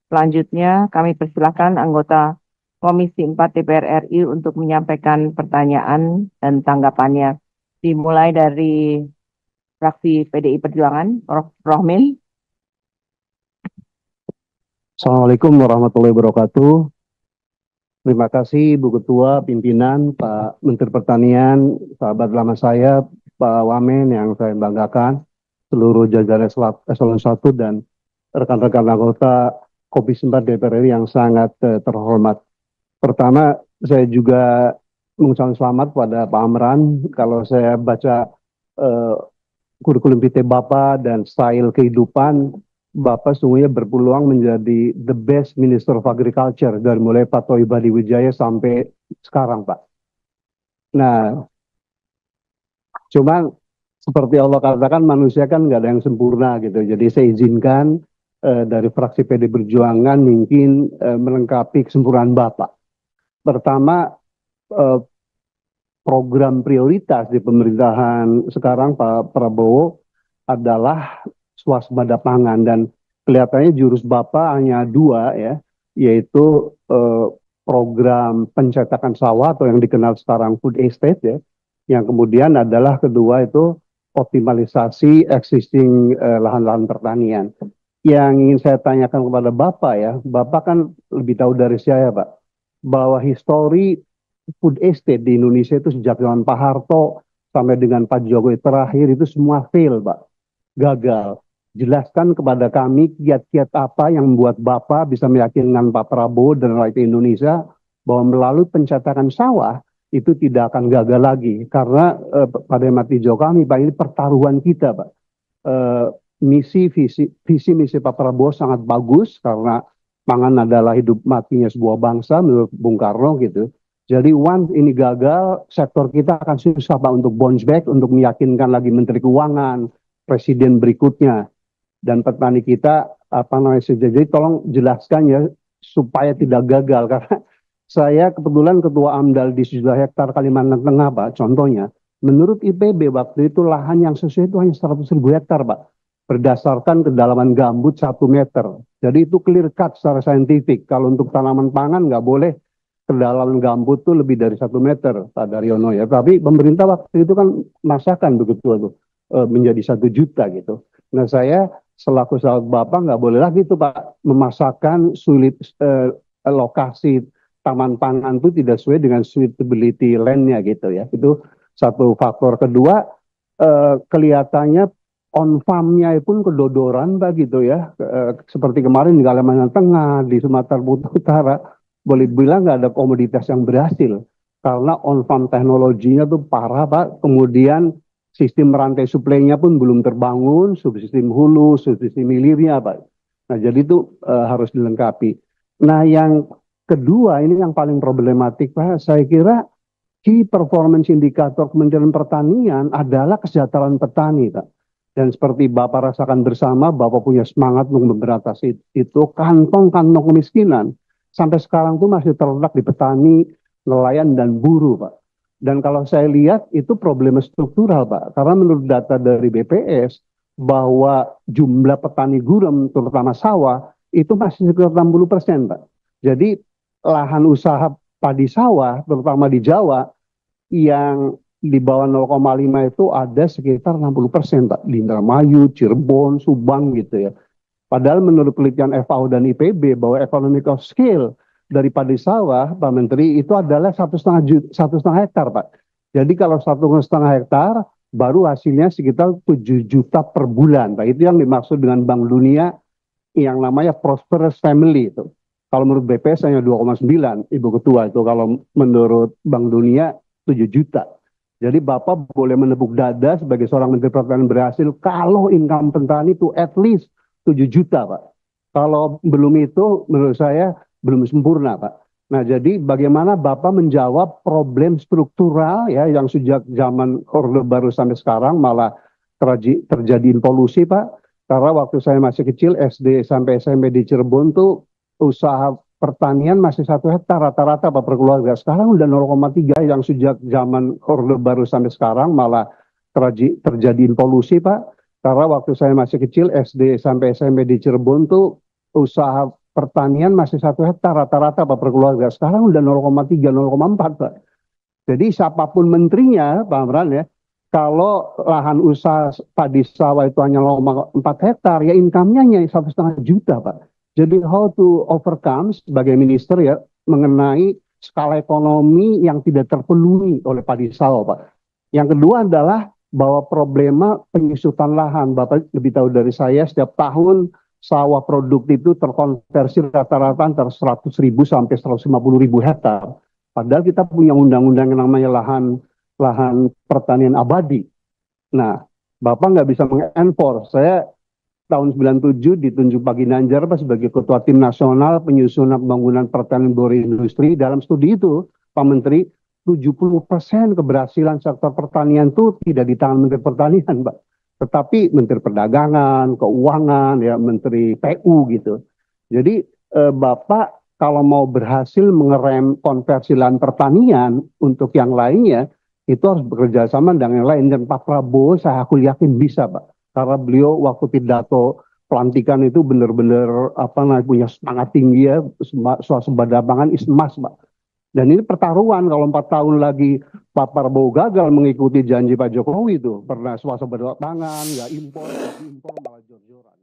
Selanjutnya, kami persilahkan anggota Komisi 4 DPR RI untuk menyampaikan pertanyaan dan tanggapannya. Dimulai dari fraksi PDI Perjuangan, Prof. Rohmin. Assalamualaikum warahmatullahi wabarakatuh. Terima kasih Bu Ketua, pimpinan, Pak Menteri Pertanian, sahabat lama saya, Pak Wamen yang saya banggakan, seluruh jajaran Eselon 1 dan rekan-rekan anggota Komisi 4 DPR RI yang sangat terhormat. Pertama, saya juga mengucapkan selamat pada Pak Amran. Kalau saya baca eh, kurikulum PT Bapak dan style kehidupan, Bapak sungguhnya berpeluang menjadi the best Minister of Agriculture dari mulai Pak Toi Badi Wijaya sampai sekarang, Pak. Nah, cuman seperti Allah katakan manusia kan nggak ada yang sempurna gitu. Jadi saya izinkan dari fraksi PD Perjuangan mungkin melengkapi kesempurnaan Bapak. Pertama, eh, program prioritas di pemerintahan sekarang Pak Prabowo adalah swasembada pangan dan kelihatannya jurus Bapak hanya dua ya, yaitu program pencetakan sawah atau yang dikenal sekarang food estate ya, yang kemudian adalah kedua itu optimalisasi existing lahan-lahan pertanian. Yang ingin saya tanyakan kepada Bapak ya, Bapak kan lebih tahu dari saya Pak, bahwa histori food estate di Indonesia itu sejak zaman Pak Harto sampai dengan Pak Jokowi terakhir itu semua fail, Pak. Gagal. Jelaskan kepada kami kiat-kiat apa yang membuat Bapak bisa meyakinkan Pak Prabowo dan rakyat Indonesia bahwa melalui pencetakan sawah itu tidak akan gagal lagi. Karena pada mati hijau kami, Pak, ini pertaruhan kita, Pak. Eh, visi misi Pak Prabowo sangat bagus karena pangan adalah hidup matinya sebuah bangsa menurut Bung Karno gitu. Jadi once ini gagal, sektor kita akan susah Pak untuk bounce back, untuk meyakinkan lagi Menteri Keuangan, Presiden berikutnya, dan petani kita apa namanya saja. Jadi tolong jelaskan ya supaya tidak gagal karena saya kebetulan ketua AMDAL di 1 juta hektar Kalimantan Tengah Pak, contohnya. Menurut IPB waktu itu lahan yang sesuai itu hanya 100.000 hektar Pak, berdasarkan kedalaman gambut 1 meter. Jadi itu clear cut secara saintifik. Kalau untuk tanaman pangan nggak boleh kedalaman gambut tuh lebih dari 1 meter, Pak Daryono ya. Tapi pemerintah waktu itu kan masakan begitu itu menjadi 1 juta gitu. Nah saya selaku sahabat Bapak nggak boleh lagi tuh Pak memasakkan sulit lokasi taman pangan itu tidak sesuai dengan suitability land-nya gitu ya. Itu satu faktor. Kedua, kelihatannya on farm-nya pun kedodoran Pak gitu ya. Seperti kemarin di Kalimantan Tengah, di Sumatera Utara, boleh bilang nggak ada komoditas yang berhasil karena on farm teknologinya tuh parah Pak. Kemudian sistem rantai suplainya pun belum terbangun, subsistem hulu, subsistem hilirnya Pak. Nah jadi itu harus dilengkapi. Nah yang kedua ini yang paling problematik Pak, saya kira key performance indicator Kementerian Pertanian adalah kesejahteraan petani Pak. Dan seperti Bapak rasakan bersama, Bapak punya semangat untuk memberantas itu, kantong-kantong kemiskinan sampai sekarang tuh masih terletak di petani, nelayan, dan buruh, Pak. Dan kalau saya lihat itu problem struktural, Pak. Karena menurut data dari BPS, bahwa jumlah petani gurem, terutama sawah, itu masih sekitar 60%, Pak. Jadi lahan usaha padi sawah, terutama di Jawa, yang di bawah 0,5 itu ada sekitar 60%, Pak. Di Indramayu, Cirebon, Subang gitu ya. Padahal menurut penelitian FAO dan IPB bahwa economic of scale dari padi sawah, Pak Menteri, itu adalah 1,5 hektar, Pak. Jadi kalau 1,5 hektar, baru hasilnya sekitar 7 juta per bulan, Pak. Itu yang dimaksud dengan Bank Dunia yang namanya prosperous family itu. Kalau menurut BPS hanya 2,9, Ibu Ketua itu. Kalau menurut Bank Dunia 7 juta. Jadi Bapak boleh menepuk dada sebagai seorang Menteri Pertanian berhasil kalau income petani itu at least 7 juta, Pak. Kalau belum itu, menurut saya belum sempurna, Pak. Nah, jadi bagaimana Bapak menjawab problem struktural ya yang sejak zaman Orde Baru sampai sekarang malah terjadi polusi, Pak. Karena waktu saya masih kecil, SD sampai SMP di Cirebon tuh usaha pertanian masih 1 hektar rata-rata Pak per keluarga. Sekarang udah 0,3 yang sejak zaman Orde Baru sampai sekarang malah terjadi polusi Pak. Karena waktu saya masih kecil SD sampai SMP di Cirebon tuh usaha pertanian masih 1 hektar rata-rata Pak per keluarga. Sekarang udah 0,3, 0,4 Pak. Jadi siapapun menterinya, Pak Amran ya, kalau lahan usaha padi sawah itu hanya 0,4 hektar, ya income-nya hanya 1,5 juta Pak. Jadi how to overcome sebagai minister ya mengenai skala ekonomi yang tidak terpenuhi oleh padi sawah Pak. Yang kedua adalah bahwa problema penyusutan lahan. Bapak lebih tahu dari saya, setiap tahun sawah produktif itu terkonversi rata-rata antara 100.000 sampai 150.000 hektar. Padahal kita punya undang-undang yang namanya lahan pertanian abadi. Nah, Bapak nggak bisa mengenforce. Saya tahun 97 ditunjuk Pak Ginanjar Pak sebagai Ketua Tim Nasional Penyusunan Pembangunan Pertanian Berindustri. Dalam studi itu, Pak Menteri, 70% keberhasilan sektor pertanian itu tidak di tangan Menteri Pertanian, Pak. Tetapi Menteri Perdagangan, Keuangan, ya Menteri PU gitu. Jadi Bapak kalau mau berhasil mengerem konversi lahan pertanian untuk yang lainnya, itu harus bekerja sama dengan yang lain. Dan Pak Prabowo saya aku yakin bisa, Pak. Karena beliau waktu pidato pelantikan itu benar-benar punya semangat tinggi ya, swasembada pangan is emas, Pak. Dan ini pertaruhan kalau 4 tahun lagi Pak Prabowo gagal mengikuti janji Pak Jokowi itu. Pernah swasembada pangan, nggak impor malah jor-joran.